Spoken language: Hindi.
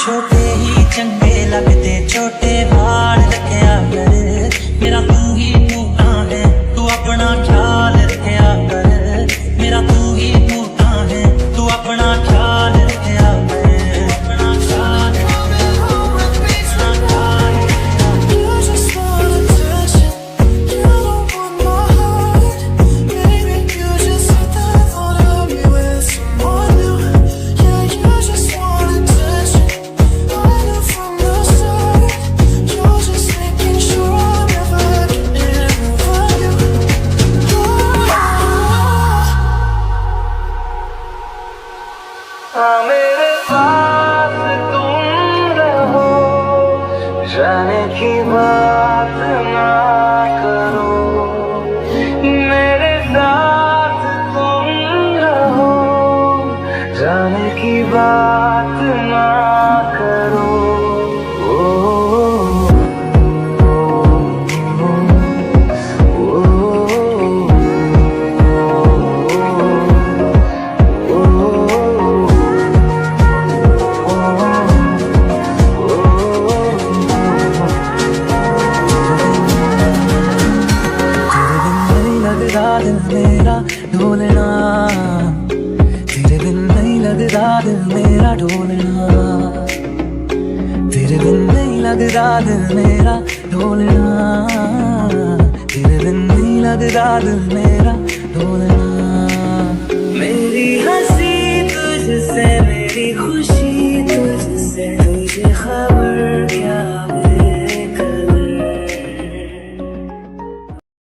छोटे ही चंगे लगते, छोटे बाल रखया कर, मेरा तू ही तूता है, तू अपना ख्याल रखया कर, मेरा तू ही तूता है, तू अपना ख्याल रखया कर, अपना ख्याल मेरे पास तुम रहो, जाने की बात ना करो, मेरे साथ तुम रहो, जाने की बात ना करो। दिल मेरा ढोलना, तेरे बिन नहीं लगता दिल मेरा ढोलना, तेरे बिन नहीं लगता दिल मेरा ढोलना, तेरे बिन नहीं लगता दिल मेरा ढोलना। मेरी हंसी